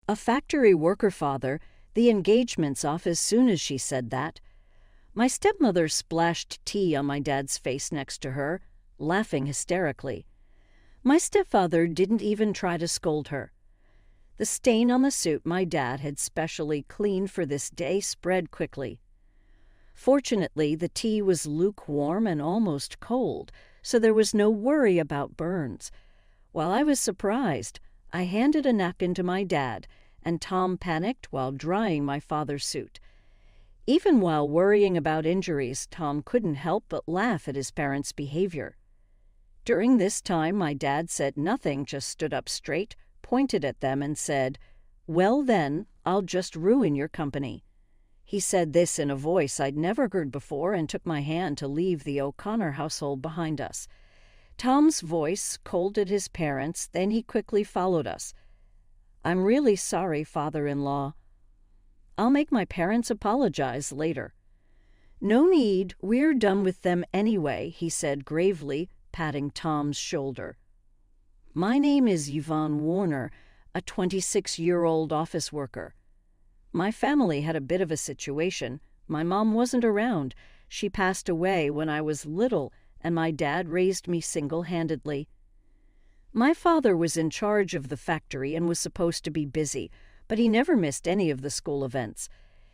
A factory worker father, the engagement's off as soon as she said that. My stepmother splashed tea on my dad's face next to her, laughing hysterically. My stepfather didn't even try to scold her. The stain on the suit my dad had specially cleaned for this day spread quickly. Fortunately, the tea was lukewarm and almost cold, so there was no worry about burns. While I was surprised, I handed a napkin to my dad, and Tom panicked while drying my father's suit. Even while worrying about injuries, Tom couldn't help but laugh at his parents' behavior. During this time, my dad said nothing, just stood up straight, pointed at them, and said, "Well then, I'll just ruin your company." He said this in a voice I'd never heard before and took my hand to leave the O'Connor household behind us. Tom's voice scolded his parents, then he quickly followed us. "I'm really sorry, father-in-law. I'll make my parents apologize later." "No need, we're done with them anyway," he said gravely, patting Tom's shoulder. "My name is Yvonne Warner, a 26-year-old office worker. My family had a bit of a situation. My mom wasn't around. She passed away when I was little, and my dad raised me single-handedly. My father was in charge of the factory and was supposed to be busy, but he never missed any of the school events.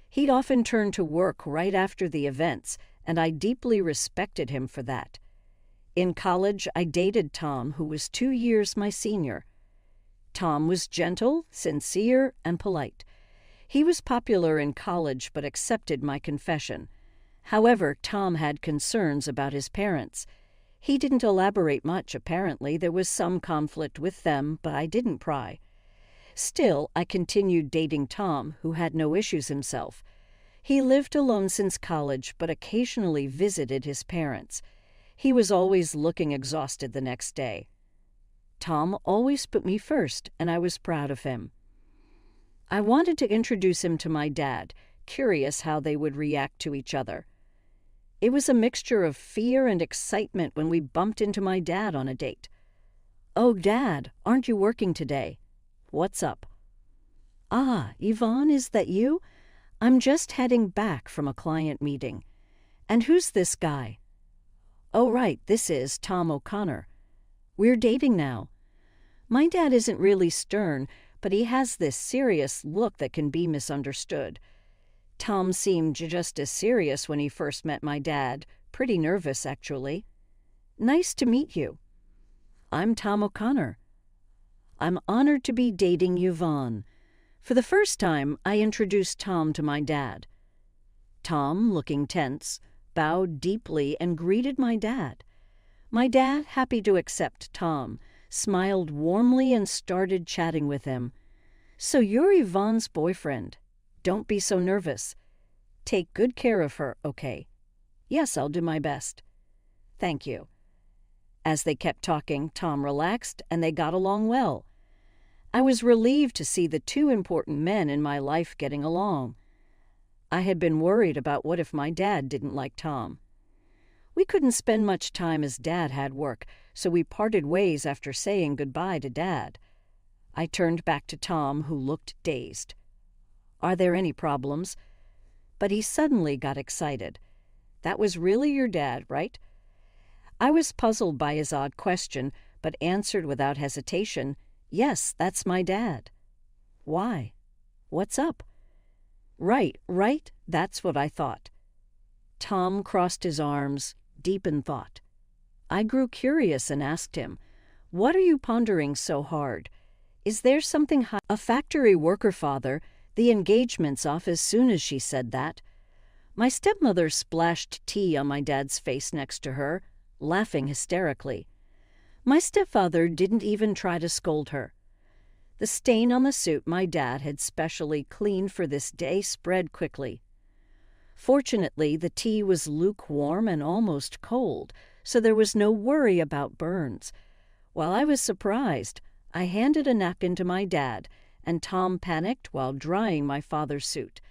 He'd often turn to work right after the events, and I deeply respected him for that. In college, I dated Tom, who was 2 years my senior. Tom was gentle, sincere, and polite. He was popular in college but accepted my confession. However, Tom had concerns about his parents. He didn't elaborate much, apparently. There was some conflict with them, but I didn't pry. Still, I continued dating Tom, who had no issues himself. He lived alone since college, but occasionally visited his parents. He was always looking exhausted the next day. Tom always put me first, and I was proud of him. I wanted to introduce him to my dad, curious how they would react to each other. It was a mixture of fear and excitement when we bumped into my dad on a date. "Oh, Dad, aren't you working today? What's up?" "Ah, Yvonne, is that you? I'm just heading back from a client meeting. And who's this guy?" "Oh, right, this is Tom O'Connor. We're dating now." My dad isn't really stern, but he has this serious look that can be misunderstood. Tom seemed just as serious when he first met my dad, pretty nervous actually. "Nice to meet you." "I'm Tom O'Connor." "I'm honored to be dating Yvonne." For the first time, I introduced Tom to my dad. Tom, looking tense, bowed deeply and greeted my dad. My dad, happy to accept Tom, smiled warmly and started chatting with him. "So you're Yvonne's boyfriend. Don't be so nervous. Take good care of her, okay?" "Yes, I'll do my best." "Thank you." As they kept talking, Tom relaxed, and they got along well. I was relieved to see the two important men in my life getting along. I had been worried about what if my dad didn't like Tom. We couldn't spend much time as Dad had work, so we parted ways after saying goodbye to Dad. I turned back to Tom, who looked dazed. "Are there any problems?" But he suddenly got excited. "That was really your dad, right?" I was puzzled by his odd question, but answered without hesitation, "Yes, that's my dad." "Why? What's up?" Right, that's what I thought." Tom crossed his arms, deep in thought. I grew curious and asked him, "What are you pondering so hard? Is there something A factory worker father, the engagement's off as soon as she said that. My stepmother splashed tea on my dad's face next to her, laughing hysterically. My stepfather didn't even try to scold her. The stain on the suit my dad had specially cleaned for this day spread quickly. Fortunately, the tea was lukewarm and almost cold, so there was no worry about burns. While I was surprised, I handed a napkin to my dad, and Tom panicked while drying my father's suit.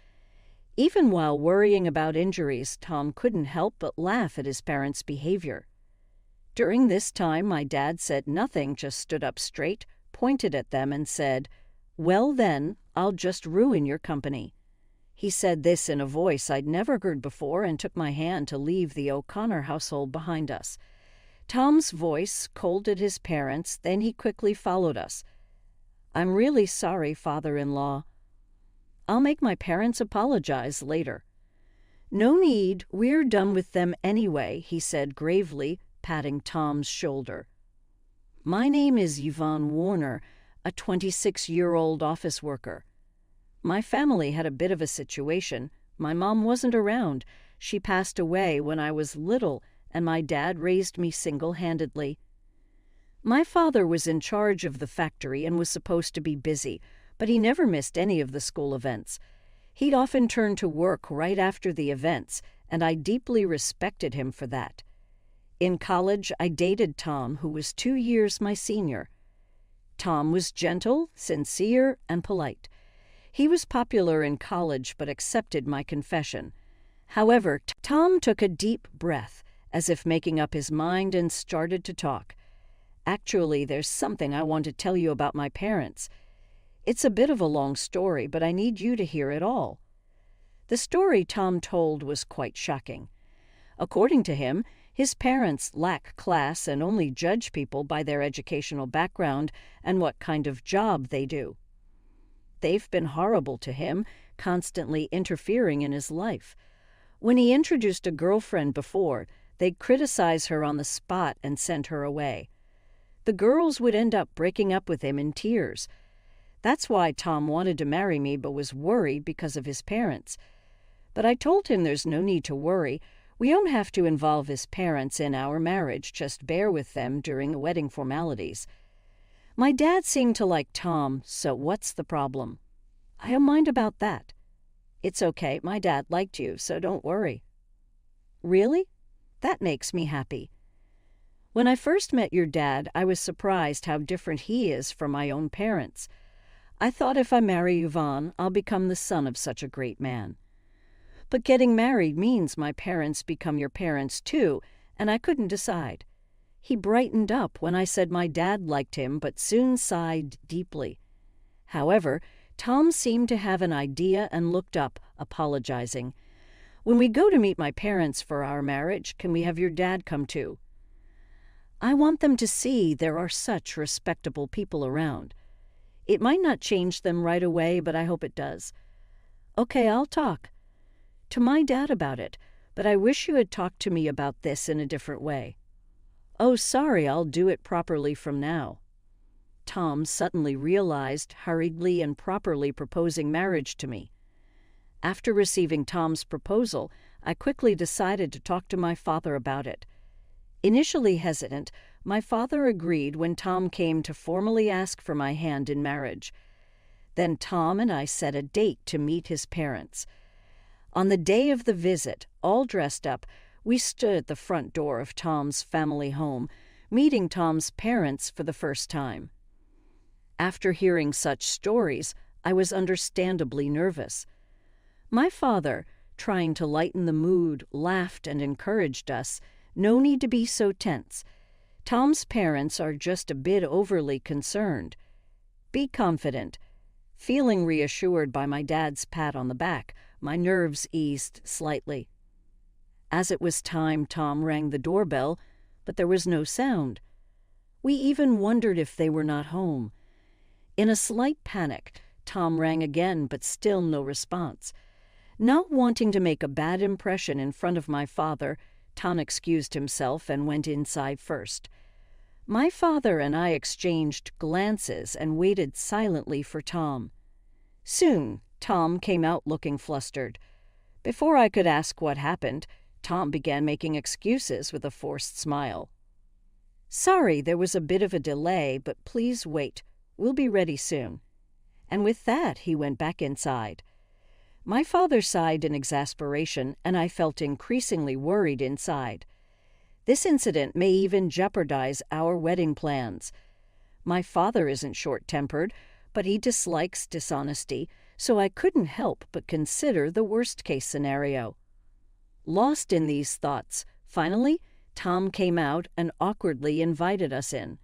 Even while worrying about injuries, Tom couldn't help but laugh at his parents' behavior. During this time, my dad said nothing, just stood up straight, pointed at them, and said, "Well then, I'll just ruin your company." He said this in a voice I'd never heard before and took my hand to leave the O'Connor household behind us. Tom's voice scolded his parents, then he quickly followed us. "I'm really sorry, father-in-law." "I'll make my parents apologize later." "No need, we're done with them anyway," he said gravely, patting Tom's shoulder. "My name is Yvonne Warner, a 26-year-old office worker. My family had a bit of a situation. My mom wasn't around. She passed away when I was little, and my dad raised me single-handedly. My father was in charge of the factory and was supposed to be busy, but he never missed any of the school events. He'd often turn to work right after the events, and I deeply respected him for that. In college, I dated Tom, who was 2 years my senior. Tom was gentle, sincere, and polite. He was popular in college but accepted my confession. However, Tom took a deep breath, as if making up his mind, and started to talk. "Actually, there's something I want to tell you about my parents. It's a bit of a long story, but I need you to hear it all." The story Tom told was quite shocking. According to him, his parents lack class and only judge people by their educational background and what kind of job they do. They've been horrible to him, constantly interfering in his life. When he introduced a girlfriend before, they'd criticize her on the spot and send her away. The girls would end up breaking up with him in tears. That's why Tom wanted to marry me but was worried because of his parents. But I told him there's no need to worry. We don't have to involve his parents in our marriage, just bear with them during the wedding formalities. My dad seemed to like Tom, so what's the problem? I don't mind about that. It's okay, my dad liked you, so don't worry. Really? That makes me happy. When I first met your dad, I was surprised how different he is from my own parents. I thought if I marry Yvonne, I'll become the son of such a great man. But getting married means my parents become your parents too, and I couldn't decide. He brightened up when I said my dad liked him, but soon sighed deeply. However, Tom seemed to have an idea and looked up, apologizing. "When we go to meet my parents for our marriage, can we have your dad come too?" "I want them to see there are such respectable people around. It might not change them right away, but I hope it does." "Okay, I'll talk to my dad about it, but I wish you had talked to me about this in a different way." "Oh, sorry, I'll do it properly from now." Tom suddenly realized, hurriedly and properly proposing marriage to me. After receiving Tom's proposal, I quickly decided to talk to my father about it. Initially hesitant, my father agreed when Tom came to formally ask for my hand in marriage. Then Tom and I set a date to meet his parents. On the day of the visit, all dressed up, we stood at the front door of Tom's family home, meeting Tom's parents for the first time. After hearing such stories, I was understandably nervous. My father, trying to lighten the mood, laughed and encouraged us. "No need to be so tense. Tom's parents are just a bit overly concerned. Be confident." Feeling reassured by my dad's pat on the back, my nerves eased slightly. As it was time, Tom rang the doorbell, but there was no sound. We even wondered if they were not home. In a slight panic, Tom rang again, but still no response. Not wanting to make a bad impression in front of my father, Tom excused himself and went inside first. My father and I exchanged glances and waited silently for Tom. Soon, Tom came out looking flustered. Before I could ask what happened, Tom began making excuses with a forced smile. "Sorry, there was a bit of a delay, but please wait. We'll be ready soon." And with that, he went back inside. My father sighed in exasperation, and I felt increasingly worried inside. This incident may even jeopardize our wedding plans. My father isn't short-tempered, but he dislikes dishonesty, so I couldn't help but consider the worst-case scenario. Lost in these thoughts, finally, Tom came out and awkwardly invited us in.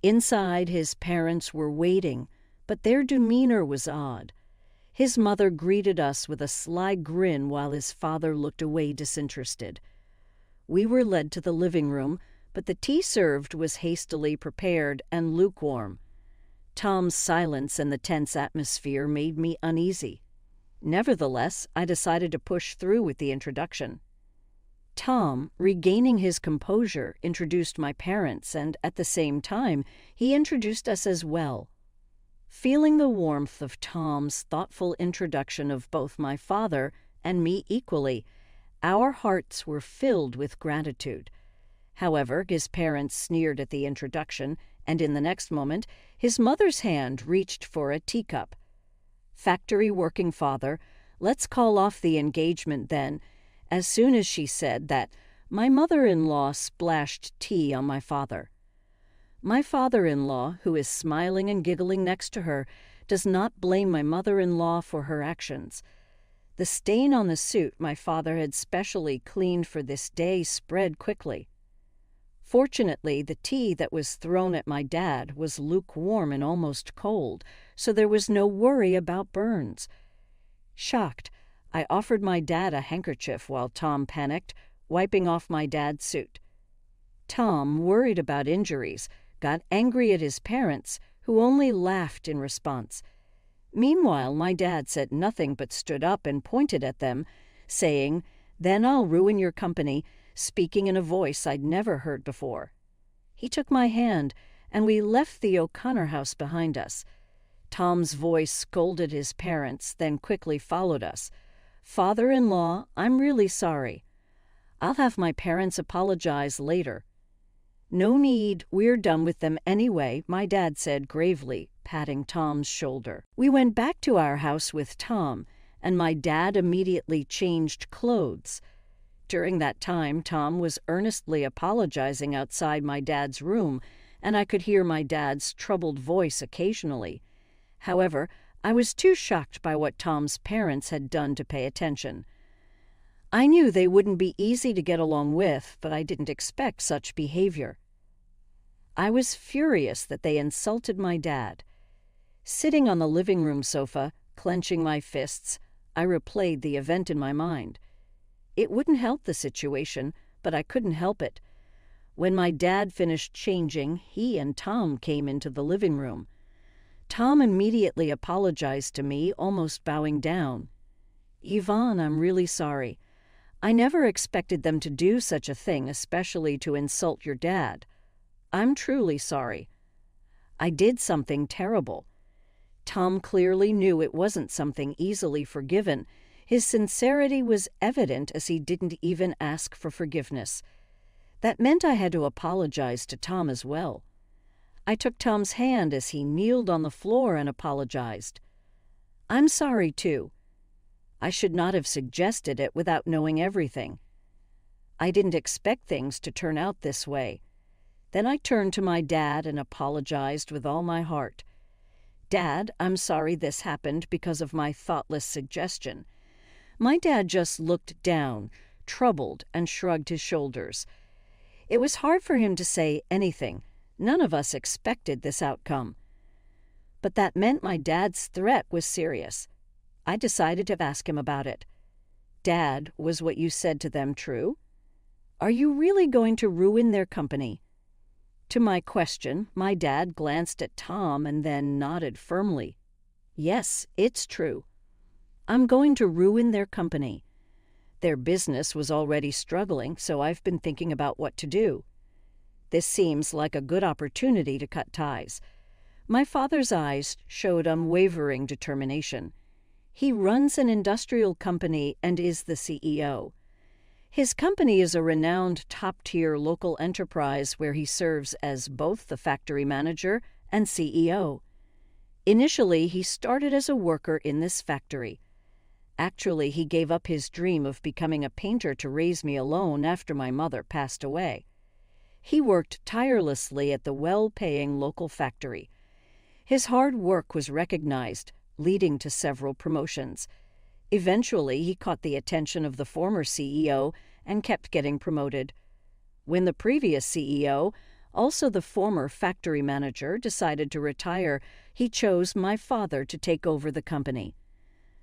Inside, his parents were waiting, but their demeanor was odd. His mother greeted us with a sly grin while his father looked away disinterested. We were led to the living room, but the tea served was hastily prepared and lukewarm. Tom's silence and the tense atmosphere made me uneasy. Nevertheless, I decided to push through with the introduction. Tom, regaining his composure, introduced my parents, and at the same time, he introduced us as well. Feeling the warmth of Tom's thoughtful introduction of both my father and me equally, our hearts were filled with gratitude. However, his parents sneered at the introduction, and in the next moment, his mother's hand reached for a teacup. "Factory working father, let's call off the engagement then," as soon as she said that, my mother-in-law splashed tea on my father. My father-in-law, who is smiling and giggling next to her, does not blame my mother-in-law for her actions. The stain on the suit my father had specially cleaned for this day spread quickly. Fortunately, the tea that was thrown at my dad was lukewarm and almost cold, so there was no worry about burns. Shocked, I offered my dad a handkerchief while Tom panicked, wiping off my dad's suit. Tom, worried about injuries, got angry at his parents, who only laughed in response. Meanwhile, my dad said nothing but stood up and pointed at them, saying, "Then I'll ruin your company," speaking in a voice I'd never heard before. He took my hand, and we left the O'Connor house behind us. Tom's voice scolded his parents, then quickly followed us. "Father-in-law, I'm really sorry. I'll have my parents apologize later." "No need, we're done with them anyway," my dad said gravely, patting Tom's shoulder. We went back to our house with Tom, and my dad immediately changed clothes. During that time, Tom was earnestly apologizing outside my dad's room, and I could hear my dad's troubled voice occasionally. However, I was too shocked by what Tom's parents had done to pay attention. I knew they wouldn't be easy to get along with, but I didn't expect such behavior. I was furious that they insulted my dad. Sitting on the living room sofa, clenching my fists, I replayed the event in my mind. It wouldn't help the situation, but I couldn't help it. When my dad finished changing, he and Tom came into the living room. Tom immediately apologized to me, almost bowing down. "Yvonne, I'm really sorry. I never expected them to do such a thing, especially to insult your dad. I'm truly sorry. I did something terrible." Tom clearly knew it wasn't something easily forgiven. His sincerity was evident as he didn't even ask for forgiveness. That meant I had to apologize to Tom as well. I took Tom's hand as he kneeled on the floor and apologized. "I'm sorry, too. I should not have suggested it without knowing everything. I didn't expect things to turn out this way." Then I turned to my dad and apologized with all my heart. "Dad, I'm sorry this happened because of my thoughtless suggestion." My dad just looked down, troubled, and shrugged his shoulders. It was hard for him to say anything. None of us expected this outcome. But that meant my dad's threat was serious. I decided to ask him about it. "Dad, was what you said to them true? Are you really going to ruin their company?" To my question, my dad glanced at Tom and then nodded firmly. "Yes, it's true. I'm going to ruin their company. Their business was already struggling, so I've been thinking about what to do. This seems like a good opportunity to cut ties." My father's eyes showed unwavering determination. He runs an industrial company and is the CEO. His company is a renowned top-tier local enterprise where he serves as both the factory manager and CEO. Initially, he started as a worker in this factory. Actually, he gave up his dream of becoming a painter to raise me alone after my mother passed away. He worked tirelessly at the well-paying local factory. His hard work was recognized, leading to several promotions. Eventually, he caught the attention of the former CEO and kept getting promoted. When the previous CEO, Also, the former factory manager decided to retire. He chose my father to take over the company.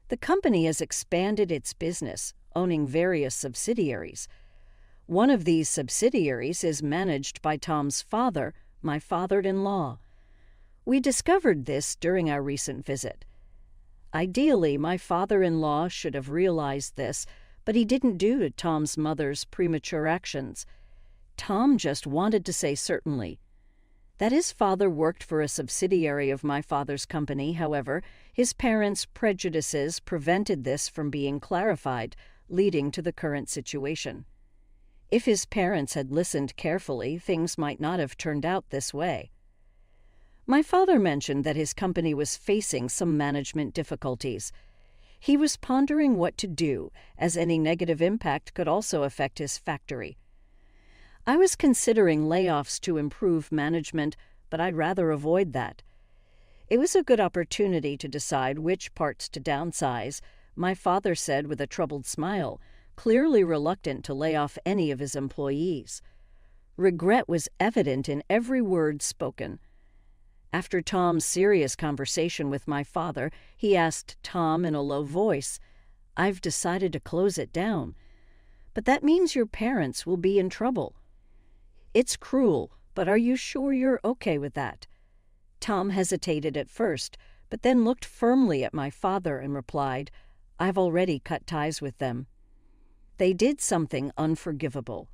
The company has expanded its business, owning various subsidiaries. One of these subsidiaries is managed by Tom's father, my father-in-law. We discovered this during our recent visit. Ideally, my father-in-law should have realized this, but he didn't due to Tom's mother's premature actions. Tom just wanted to say certainly. That his father worked for a subsidiary of my father's company, however, his parents' prejudices prevented this from being clarified, leading to the current situation. If his parents had listened carefully, things might not have turned out this way. My father mentioned that his company was facing some management difficulties. He was pondering what to do, as any negative impact could also affect his factory. I was considering layoffs to improve management, but I'd rather avoid that. It was a good opportunity to decide which parts to downsize, my father said with a troubled smile, clearly reluctant to lay off any of his employees. Regret was evident in every word spoken. After Tom's serious conversation with my father, he asked Tom in a low voice, "I've decided to close it down. But that means your parents will be in trouble. It's cruel, but are you sure you're okay with that?" Tom hesitated at first, but then looked firmly at my father and replied, "I've already cut ties with them. They did something unforgivable.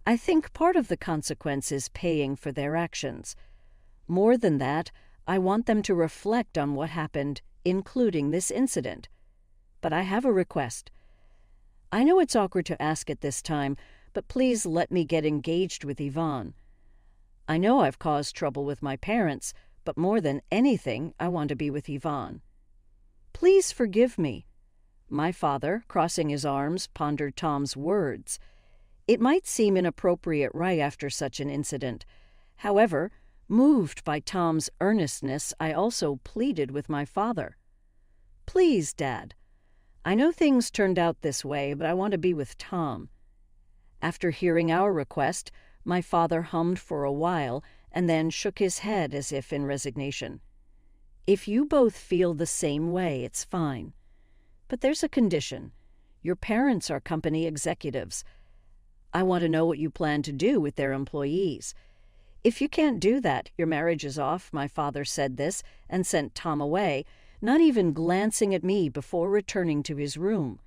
I think part of the consequence is paying for their actions. More than that, I want them to reflect on what happened, including this incident. But I have a request. I know it's awkward to ask at this time, but please let me get engaged with Yvonne. I know I've caused trouble with my parents, but more than anything, I want to be with Yvonne. Please forgive me." My father, crossing his arms, pondered Tom's words. It might seem inappropriate right after such an incident. However, moved by Tom's earnestness, I also pleaded with my father. "Please, Dad. I know things turned out this way, but I want to be with Tom." After hearing our request, my father hummed for a while and then shook his head as if in resignation. "If you both feel the same way, it's fine. But there's a condition. Your parents are company executives. I want to know what you plan to do with their employees. If you can't do that, your marriage is off." My father said this and sent Tom away, not even glancing at me before returning to his room.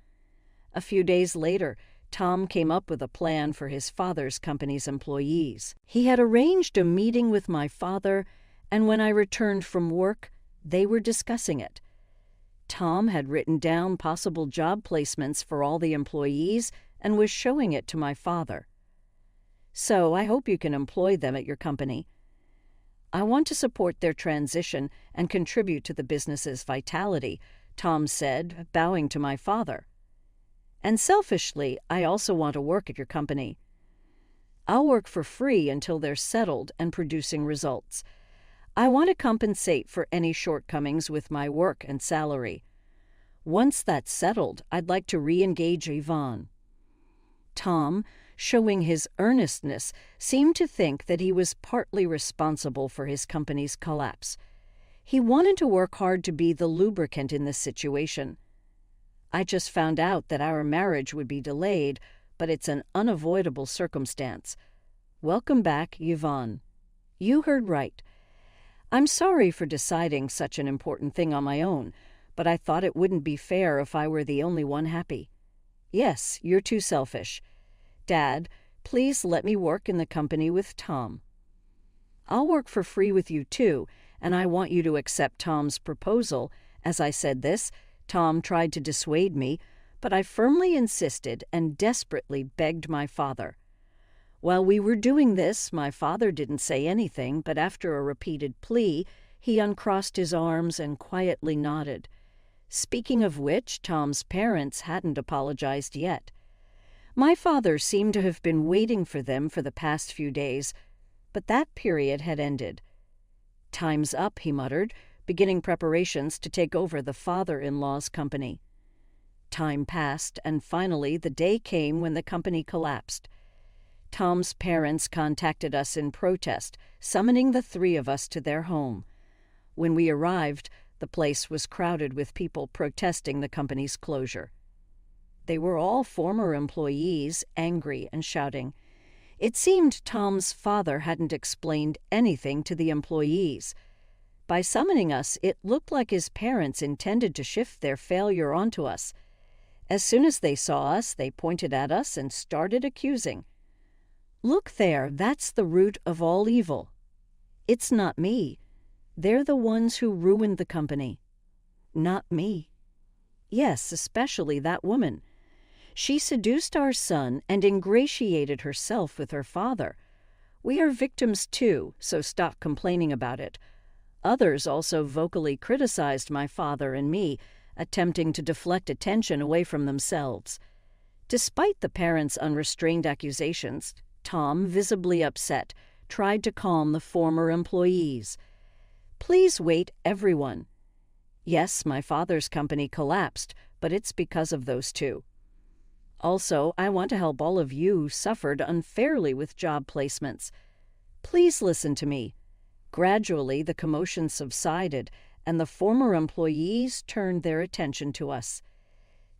A few days later, Tom came up with a plan for his father's company's employees. He had arranged a meeting with my father, and when I returned from work, they were discussing it. Tom had written down possible job placements for all the employees and was showing it to my father. "So I hope you can employ them at your company. I want to support their transition and contribute to the business's vitality," Tom said, bowing to my father. "And selfishly, I also want to work at your company. I'll work for free until they're settled and producing results. I want to compensate for any shortcomings with my work and salary. Once that's settled, I'd like to re-engage Yvonne." Tom, showing his earnestness, seemed to think that he was partly responsible for his company's collapse. He wanted to work hard to be the lubricant in this situation. I just found out that our marriage would be delayed, but it's an unavoidable circumstance. Welcome back, Yvonne. You heard right. I'm sorry for deciding such an important thing on my own, but I thought it wouldn't be fair if I were the only one happy. Yes, you're too selfish. Dad, please let me work in the company with Tom. I'll work for free with you too, and I want you to accept Tom's proposal. As I said this, Tom tried to dissuade me, but I firmly insisted and desperately begged my father. While we were doing this, my father didn't say anything, but after a repeated plea, he uncrossed his arms and quietly nodded. Speaking of which, Tom's parents hadn't apologized yet. My father seemed to have been waiting for them for the past few days, but that period had ended. "Time's up," he muttered, beginning preparations to take over the father-in-law's company. Time passed, and finally the day came when the company collapsed. Tom's parents contacted us in protest, summoning the three of us to their home. When we arrived, the place was crowded with people protesting the company's closure. They were all former employees, angry and shouting. It seemed Tom's father hadn't explained anything to the employees. By summoning us, it looked like his parents intended to shift their failure onto us. As soon as they saw us, they pointed at us and started accusing. "Look there, that's the root of all evil. It's not me. They're the ones who ruined the company. Not me. Yes, especially that woman. She seduced our son and ingratiated herself with her father. We are victims too, so stop complaining about it." Others also vocally criticized my father and me, attempting to deflect attention away from themselves. Despite the parents' unrestrained accusations, Tom, visibly upset, tried to calm the former employees. "Please wait, everyone. Yes, my father's company collapsed, but it's because of those two. Also, I want to help all of you who suffered unfairly with job placements. Please listen to me." Gradually, the commotion subsided, and the former employees turned their attention to us.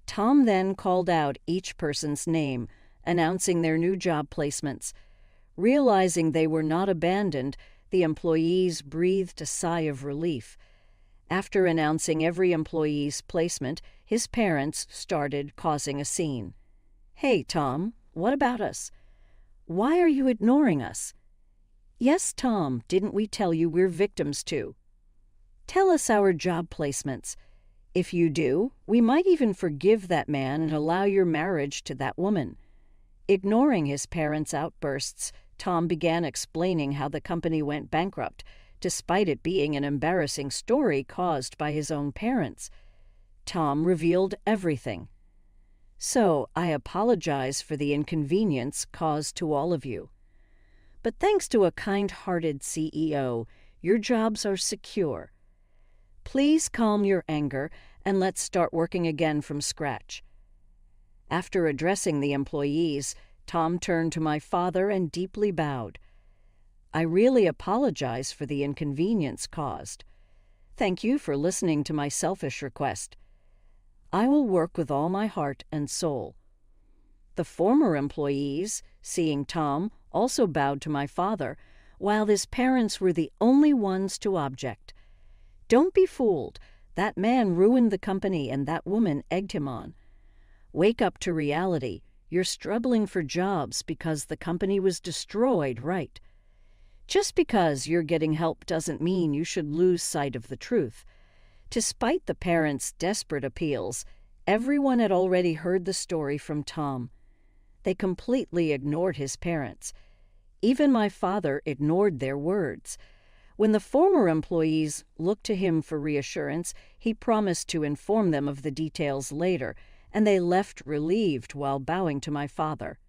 Tom then called out each person's name, announcing their new job placements. Realizing they were not abandoned, the employees breathed a sigh of relief. After announcing every employee's placement, his parents started causing a scene. "Hey, Tom, what about us? Why are you ignoring us? Yes, Tom, didn't we tell you we're victims too? Tell us our job placements. If you do, we might even forgive that man and allow your marriage to that woman." Ignoring his parents' outbursts, Tom began explaining how the company went bankrupt, despite it being an embarrassing story caused by his own parents. Tom revealed everything. "So, I apologize for the inconvenience caused to all of you. But thanks to a kind-hearted CEO, your jobs are secure. Please calm your anger and let's start working again from scratch." After addressing the employees, Tom turned to my father and deeply bowed. "I really apologize for the inconvenience caused. Thank you for listening to my selfish request. I will work with all my heart and soul." The former employees, seeing Tom, also bowed to my father, while his parents were the only ones to object. "Don't be fooled. That man ruined the company and that woman egged him on. Wake up to reality. You're struggling for jobs because the company was destroyed, right? Just because you're getting help doesn't mean you should lose sight of the truth." Despite the parents' desperate appeals, everyone had already heard the story from Tom. They completely ignored his parents. Even my father ignored their words. When the former employees looked to him for reassurance, he promised to inform them of the details later, and they left relieved while bowing to my father.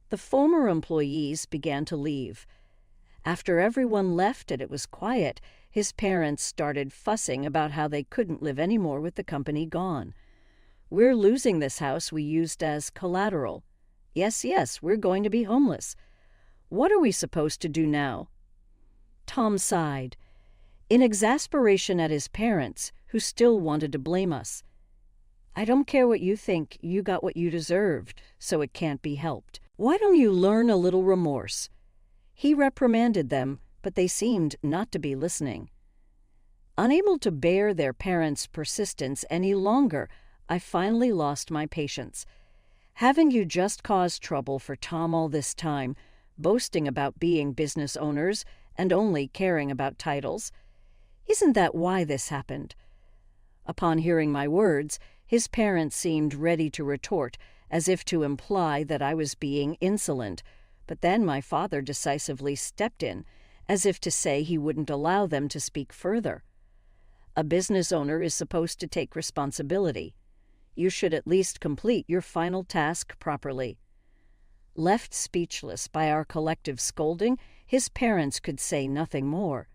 The former employees began to leave. After everyone left and it was quiet, his parents started fussing about how they couldn't live anymore with the company gone. "We're losing this house we used as collateral. Yes, we're going to be homeless. What are we supposed to do now?" Tom sighed, in exasperation at his parents, who still wanted to blame us. "I don't care what you think, you got what you deserved, so it can't be helped. Why don't you learn a little remorse?" He reprimanded them, but they seemed not to be listening. Unable to bear their parents' persistence any longer, I finally lost my patience. "Haven't you just caused trouble for Tom all this time, boasting about being business owners and only caring about titles? Isn't that why this happened?" Upon hearing my words, his parents seemed ready to retort, as if to imply that I was being insolent, but then my father decisively stepped in, as if to say he wouldn't allow them to speak further. A business owner is supposed to take responsibility. You should at least complete your final task properly. Left speechless by our collective scolding, his parents could say nothing more.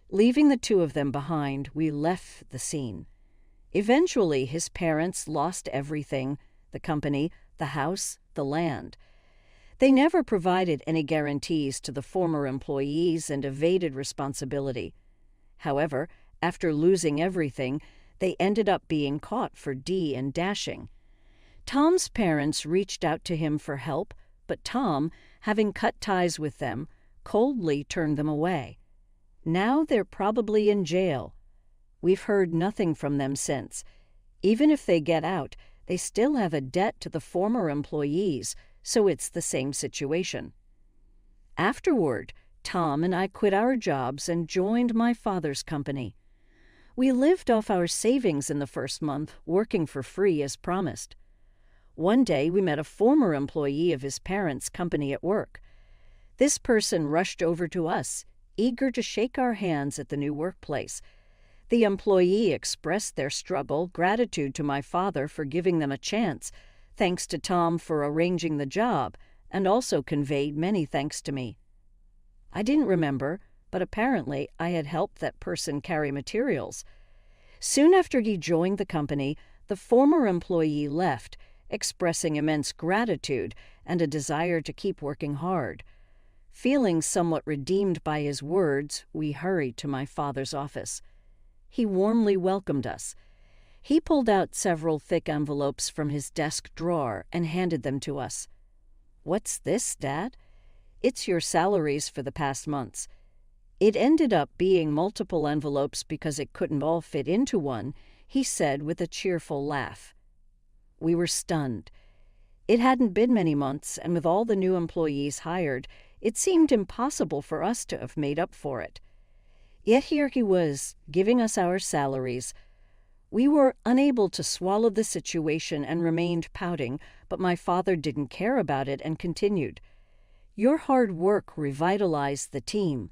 Leaving the two of them behind, we left the scene. Eventually, his parents lost everything: the company, the house, the land. They never provided any guarantees to the former employees and evaded responsibility. However, after losing everything, they ended up being caught for D and dashing. Tom's parents reached out to him for help, but Tom, having cut ties with them, coldly turned them away. Now they're probably in jail. We've heard nothing from them since. Even if they get out, they still have a debt to the former employees, so it's the same situation. Afterward, Tom and I quit our jobs and joined my father's company. We lived off our savings in the first month, working for free as promised. One day we met a former employee of his parents' company at work. This person rushed over to us, eager to shake our hands at the new workplace. The employee expressed their struggle, gratitude to my father for giving them a chance, thanks to Tom for arranging the job, and also conveyed many thanks to me. I didn't remember, but apparently I had helped that person carry materials. Soon after he joined the company, the former employee left, expressing immense gratitude and a desire to keep working hard. Feeling somewhat redeemed by his words, we hurried to my father's office. He warmly welcomed us. He pulled out several thick envelopes from his desk drawer and handed them to us. "What's this, Dad?" "It's your salaries for the past months." It ended up being multiple envelopes because it couldn't all fit into one, he said with a cheerful laugh. We were stunned. It hadn't been many months, and with all the new employees hired, it seemed impossible for us to have made up for it. Yet here he was, giving us our salaries. We were unable to swallow the situation and remained pouting, but my father didn't care about it and continued. "Your hard work revitalized the team.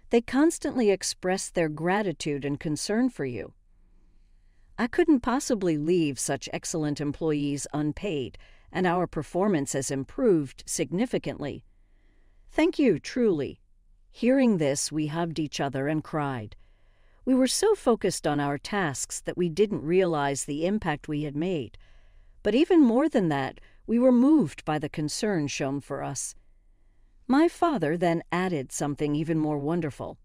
They constantly expressed their gratitude and concern for you." I couldn't possibly leave such excellent employees unpaid, and our performance has improved significantly. Thank you, truly. Hearing this, we hugged each other and cried. We were so focused on our tasks that we didn't realize the impact we had made. But even more than that, we were moved by the concern shown for us. My father then added something even more wonderful.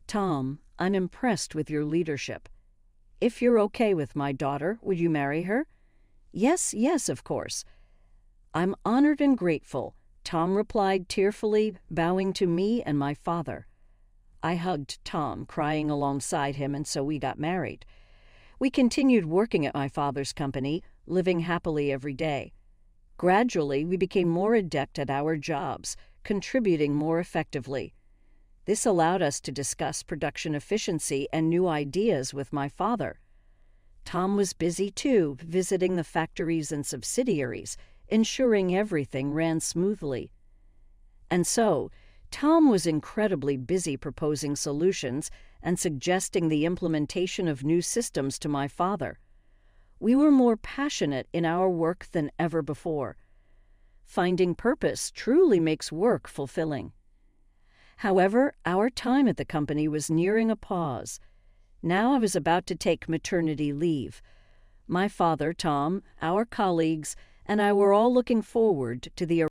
"Tom, I'm impressed with your leadership. If you're okay with my daughter, would you marry her?" "Yes, yes, of course." "I'm honored and grateful," Tom replied tearfully, bowing to me and my father. I hugged Tom, crying alongside him, and so we got married. We continued working at my father's company, living happily every day. Gradually, we became more adept at our jobs, contributing more effectively. This allowed us to discuss production efficiency and new ideas with my father. Tom was busy too, visiting the factories and subsidiaries, ensuring everything ran smoothly. And so, Tom was incredibly busy proposing solutions and suggesting the implementation of new systems to my father. We were more passionate in our work than ever before. Finding purpose truly makes work fulfilling. However, our time at the company was nearing a pause. Now I was about to take maternity leave. My father, Tom, our colleagues, and I were all looking forward to the